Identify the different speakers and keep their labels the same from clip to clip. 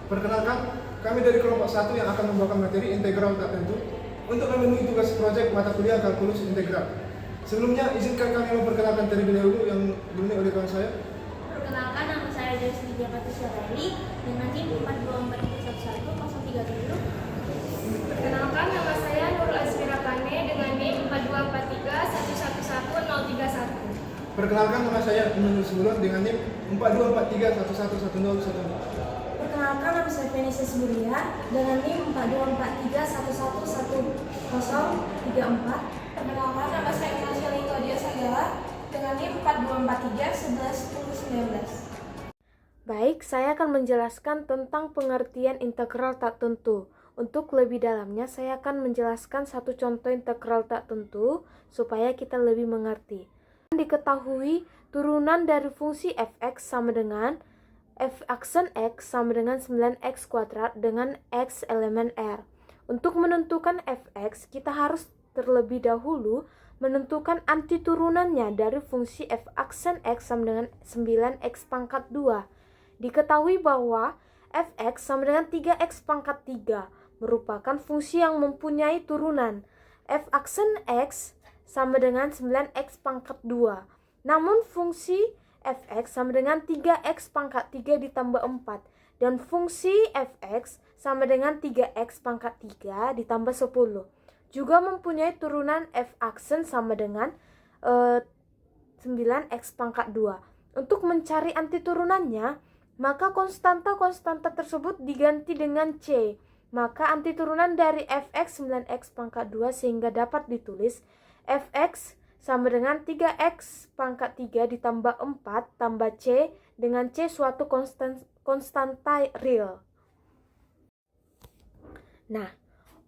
Speaker 1: Perkenalkan, kami dari kelompok 1 yang akan membawakan materi integral tak tentu untuk memenuhi tugas proyek mata kuliah kalkulus integral. Sebelumnya, izinkan kami memperkenalkan terlebih dahulu yang dimulai oleh kawan saya.
Speaker 2: Perkenalkan, nama saya Desni Patricia Rally dengan NIM 424110337.
Speaker 3: Perkenalkan, nama saya Nurul Azmira Kane dengan NIM 42431111031.
Speaker 1: Perkenalkan, nama saya Nurul Semulun dengan NIM 42431111014.
Speaker 4: Perkenalkan, nama saya Venisa Smulia dengan NIM 42431111034.
Speaker 3: Perkenalkan, nama saya Nasia Litodia Sagala dengan NIM 42431111019.
Speaker 5: Baik, saya akan menjelaskan tentang pengertian integral tak tentu. Untuk lebih dalamnya, saya akan menjelaskan satu contoh integral tak tentu supaya kita lebih mengerti. Diketahui turunan dari fungsi fx sama dengan f aksen x sama dengan 9x kuadrat dengan x elemen r. Untuk menentukan fx, kita harus terlebih dahulu menentukan antiturunannya dari fungsi f aksen x sama dengan 9x pangkat 2. Diketahui bahwa fx sama dengan 3x pangkat 3 merupakan fungsi yang mempunyai turunan f aksen x sama dengan 9x pangkat 2. Namun fungsi fx sama dengan 3x pangkat 3 ditambah 4 dan fungsi fx sama dengan 3x pangkat 3 ditambah 10 juga mempunyai turunan f aksen sama dengan 9x pangkat 2. Untuk mencari antiturunannya, maka konstanta-konstanta tersebut diganti dengan c. Maka antiturunan dari fx 9x pangkat 2 sehingga dapat ditulis fx sama dengan 3x pangkat 3 ditambah 4 tambah c dengan c suatu konstanta real. Nah,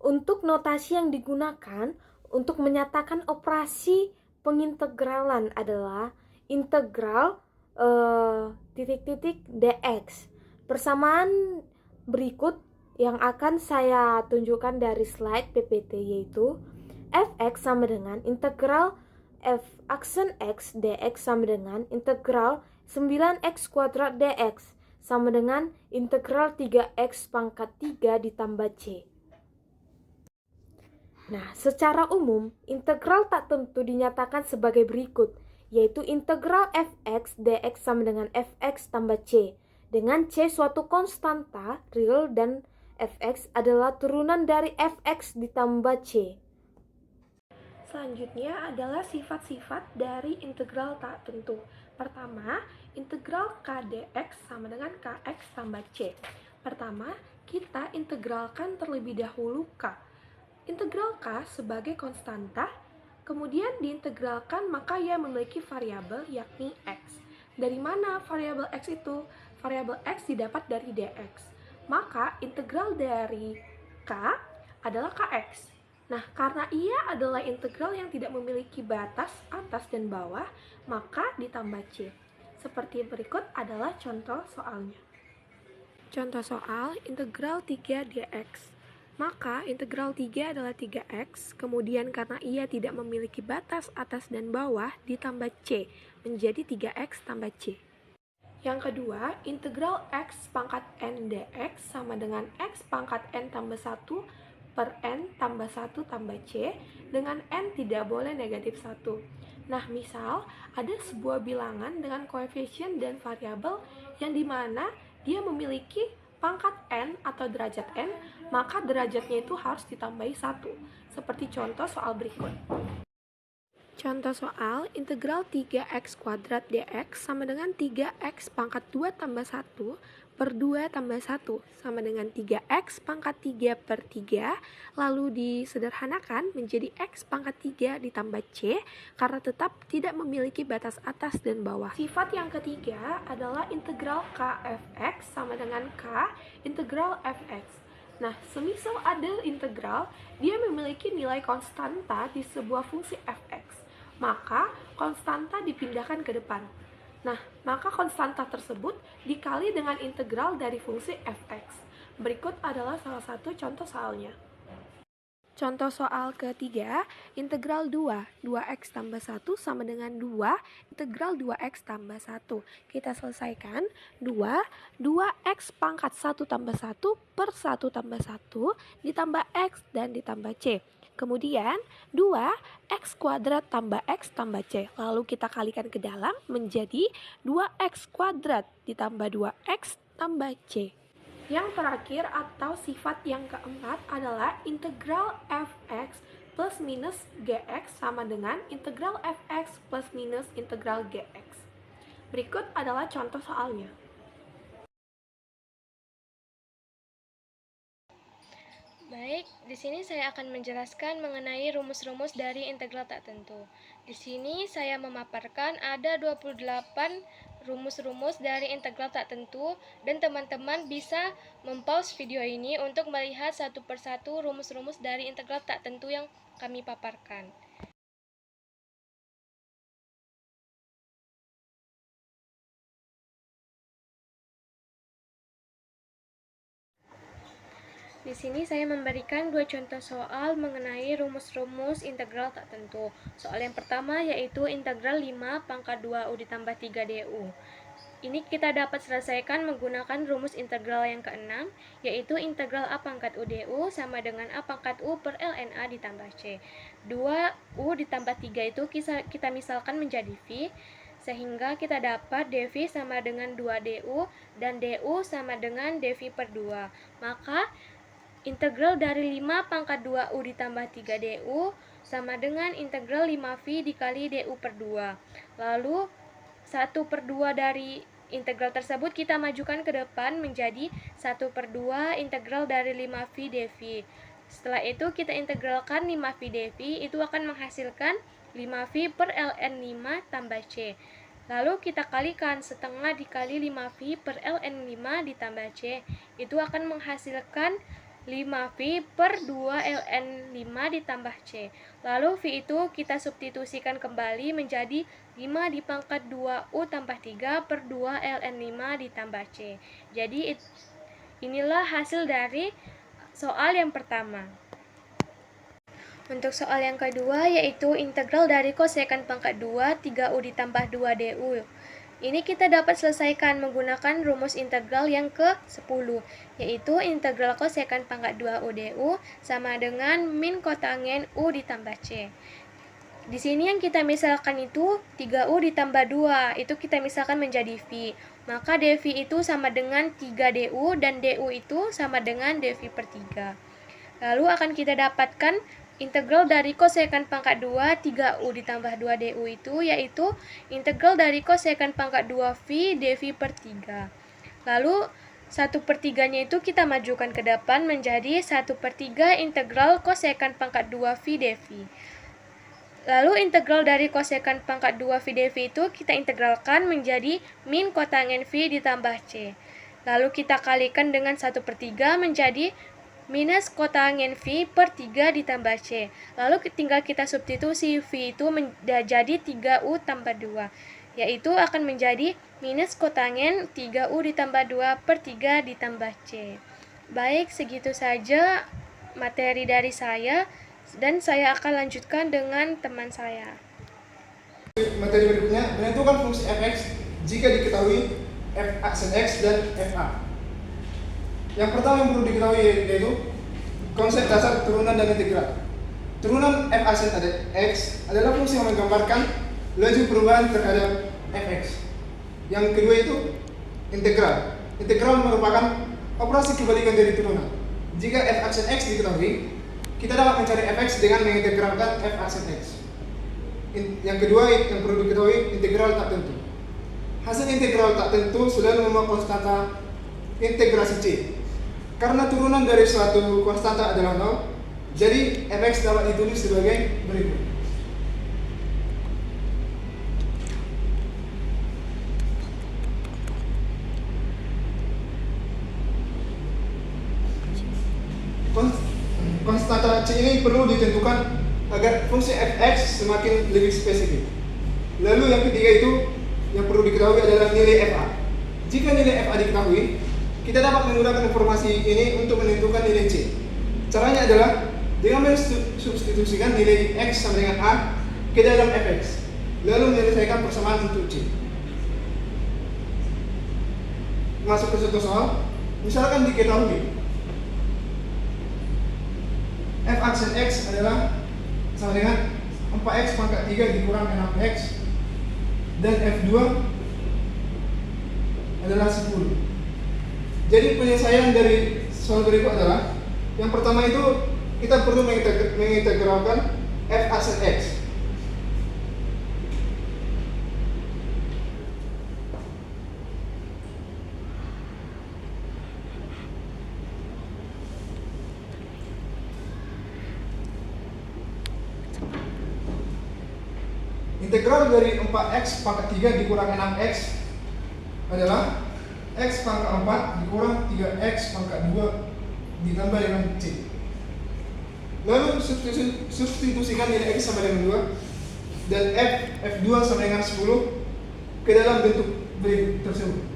Speaker 5: untuk notasi yang digunakan untuk menyatakan operasi pengintegralan adalah integral dx. Persamaan berikut yang akan saya tunjukkan dari slide PPT yaitu fx sama dengan integral f aksen x dx sama dengan integral 9x kuadrat dx sama dengan integral 3x pangkat 3 ditambah c. Nah, secara umum, integral tak tentu dinyatakan sebagai berikut, yaitu integral fx dx sama dengan fx tambah c, dengan c suatu konstanta real dan fx adalah turunan dari fx ditambah c.
Speaker 3: Selanjutnya adalah sifat-sifat dari integral tak tentu. Pertama, integral k dx sama dengan kx tambah c. Pertama, kita integralkan terlebih dahulu k. Integral k sebagai konstanta, kemudian diintegralkan maka ia memiliki variabel yakni x. Dari mana variabel x itu? Variabel x didapat dari dx. Maka integral dari k adalah kx. Nah, karena ia adalah integral yang tidak memiliki batas atas dan bawah, maka ditambah c. Seperti berikut adalah contoh soalnya. Contoh soal integral 3 dx. Maka integral 3 adalah 3x, kemudian karena ia tidak memiliki batas atas dan bawah, ditambah c, menjadi 3x tambah c. Yang kedua, integral x pangkat n dx sama dengan x pangkat n tambah 1 per n tambah 1 tambah c, dengan n tidak boleh negatif 1. Nah, misal ada sebuah bilangan dengan koefisien dan variabel yang dimana dia memiliki pangkat n atau derajat n, maka derajatnya itu harus ditambahi 1, seperti contoh soal berikut. Contoh soal, integral 3x kuadrat dx sama dengan 3x pangkat 2 tambah 1 per 2 tambah 1 sama dengan 3x pangkat 3 per 3, lalu disederhanakan menjadi x pangkat 3 ditambah c, karena tetap tidak memiliki batas atas dan bawah. Sifat yang ketiga adalah integral k fx sama dengan k integral fx. Nah, semisal ada integral, dia memiliki nilai konstanta di sebuah fungsi fx. Maka konstanta dipindahkan ke depan. Nah, maka konstanta tersebut dikali dengan integral dari fungsi fx. Berikut adalah salah satu contoh soalnya. Contoh soal ketiga, integral 2x tambah 1 sama dengan 2 integral 2x tambah 1. Kita selesaikan, 2x pangkat 1 tambah 1 per 1 tambah 1 ditambah x dan ditambah c. Kemudian 2x kuadrat tambah x tambah c. Lalu kita kalikan ke dalam menjadi 2x kuadrat ditambah 2x tambah c. Yang terakhir atau sifat yang keempat adalah integral fx plus minus gx sama dengan integral fx plus minus integral gx. Berikut adalah contoh soalnya.
Speaker 5: Baik, di sini saya akan menjelaskan mengenai rumus-rumus dari integral tak tentu. Di sini saya memaparkan ada 28 rumus-rumus dari integral tak tentu dan teman-teman bisa mempause video ini untuk melihat satu persatu rumus-rumus dari integral tak tentu yang kami paparkan. Di sini saya memberikan dua contoh soal mengenai rumus-rumus integral tak tentu. Soal yang pertama yaitu integral 5 pangkat 2u ditambah 3 du. Ini kita dapat selesaikan menggunakan rumus integral yang keenam, yaitu integral a pangkat u du sama dengan a pangkat u per ln a ditambah c. 2u ditambah 3 itu kita misalkan menjadi v, sehingga kita dapat dv sama dengan 2du dan du sama dengan dv per 2. Maka integral dari 5 pangkat 2u ditambah 3 du sama dengan integral 5v dikali du per 2. Lalu 1 per 2 dari integral tersebut kita majukan ke depan menjadi 1 per 2 integral dari 5v dv. Setelah itu kita integralkan 5v dv, itu akan menghasilkan 5v per ln 5 tambah c. Lalu kita kalikan setengah dikali 5v per ln 5 ditambah c, itu akan menghasilkan 5v per 2 ln 5 ditambah c. Lalu v itu kita substitusikan kembali menjadi 5 dipangkat 2u tambah 3 per 2 ln 5 ditambah c. Jadi inilah hasil dari soal yang pertama. Untuk soal yang kedua yaitu integral dari kosekan pangkat 2 3u ditambah 2 du. Ini kita dapat selesaikan menggunakan rumus integral yang ke-10, yaitu integral kosekan pangkat 2u du sama dengan min kotangen u ditambah c. Di sini yang kita misalkan itu 3u ditambah 2, itu kita misalkan menjadi v. Maka dv itu sama dengan 3 du dan du itu sama dengan dv per 3. Lalu akan kita dapatkan integral dari kosekan pangkat 2 3u ditambah 2 du itu yaitu integral dari kosekan pangkat 2v dv per 3. Lalu 1 per 3-nya itu kita majukan ke depan menjadi 1 per 3 integral kosekan pangkat 2v dv. Lalu integral dari kosekan pangkat 2v dv itu kita integralkan menjadi min kotangen v ditambah c. Lalu kita kalikan dengan 1 per 3 menjadi minus kotangen v per 3 ditambah c. Lalu tinggal kita substitusi v itu menjadi 3u tambah 2, yaitu akan menjadi minus kotangen 3u ditambah 2 per 3 ditambah c. Baik, segitu saja materi dari saya dan saya akan lanjutkan dengan teman saya.
Speaker 1: Materi berikutnya, menentukan fungsi fx jika diketahui f aksen x dan fa. Yang pertama yang perlu diketahui yaitu konsep dasar turunan dan integral. Turunan f aksen x adalah fungsi yang menggambarkan laju perubahan terhadap fx. Yang kedua itu integral. Integral merupakan operasi kebalikan dari turunan. Jika f aksen x diketahui, kita dapat mencari fx dengan mengintegralkan f aksen x. Yang kedua yang perlu diketahui integral tak tentu. Hasil integral tak tentu selalu membawa konstanta integrasi c. Karena turunan dari suatu konstanta adalah 0, jadi fx dapat ditulis sebagai berikut. Konstanta c ini perlu ditentukan agar fungsi fx semakin lebih spesifik. Lalu yang ketiga itu yang perlu diketahui adalah nilai fa. Jika nilai fa diketahui, kita dapat menggunakan informasi ini untuk menentukan nilai c. Caranya adalah Dengan mensubstitusikan nilai X sama dengan A ke dalam fx, lalu menyelesaikan persamaan untuk C. Masuk ke contoh soal, misalkan diketahui f aksen X adalah sama dengan 4x pangkat 3 dikurang 6x, dan f2 adalah 10. Jadi penyelesaian dari soal berikut adalah, yang pertama itu kita perlu mengintegralkan f aksen X. Integral dari 4x pangkat 3 dikurang 6x adalah x pangkat 4 dikurang 3x pangkat 2 ditambah dengan c. Lalu substitusikan nilai x sama dengan 2 dan f2 sama dengan 10 ke dalam bentuk berikut tersebut.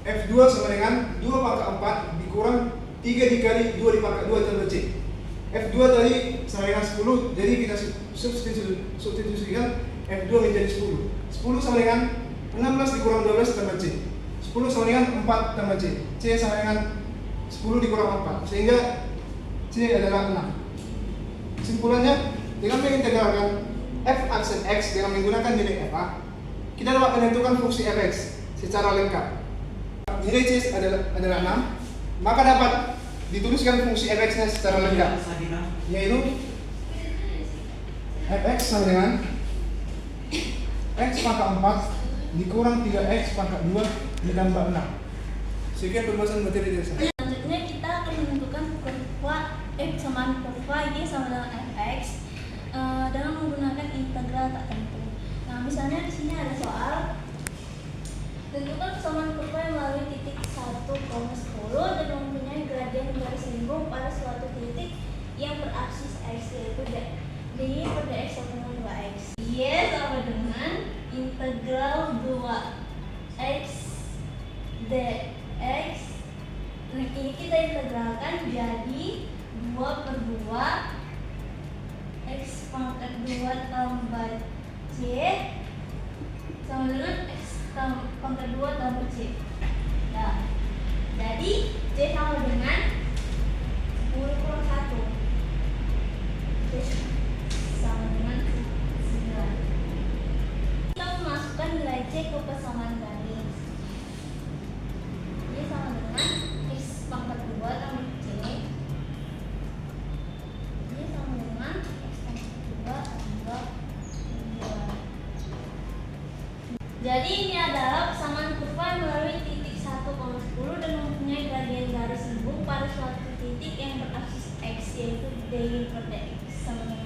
Speaker 1: F2 sama dengan 2 pangkat 4 dikurang 3 dikali 2 dipangkat 2 tambah C. F2 tadi sama dengan 10, jadi kita substitusikan F2 menjadi 10. 10 sama dengan 16 dikurang 12 tambah C. 10 sama dengan 4 tambah C. C sama dengan 10 dikurang 4, sehingga C adalah 6. Kesimpulannya, dengan mengintegralkan f aksen X dengan menggunakan nilai FA, kita dapat menentukan fungsi fx secara lengkap. Nilai C adalah 6, maka dapat dituliskan fungsi fx-nya secara lengkap, yaitu fx sama dengan x pangkat 4 dikurang 3x pangkat 2 ditambah 6. Sekian pembahasan materi dari saya.
Speaker 2: Selanjutnya kita akan menentukan kurva x sama kurva y sama dengan fx dengan menggunakan integral tak tentu. Nah, misalnya di sini ada soal, tentukan persamaan kurva yang melalui titik 1,10 dan mempunyai gradien garis lingkup pada suatu titik yang beraksis x, yaitu dy per dx sama dengan 2x. Y sama dengan integral 2x dx. Nah, ini kita integralkan jadi 2 per 2 x pangkat 2 tambah c sama dengan x pangkat 2 tambah c. Nah, jadi c sama dengan 10 kurang 1. C sama dengan 9. Kita memasukkan nilai c ke persamaan garis. C sama dengan x pangkat 2 tambah c. C sama dengan x pangkat 2 tambah 9. Jadi ini adalah persamaan kurva yang melalui titik 1,10 dan mempunyai gradien garis lingkup pada suatu titik yang beraksis x, yaitu dy per dx sama dengan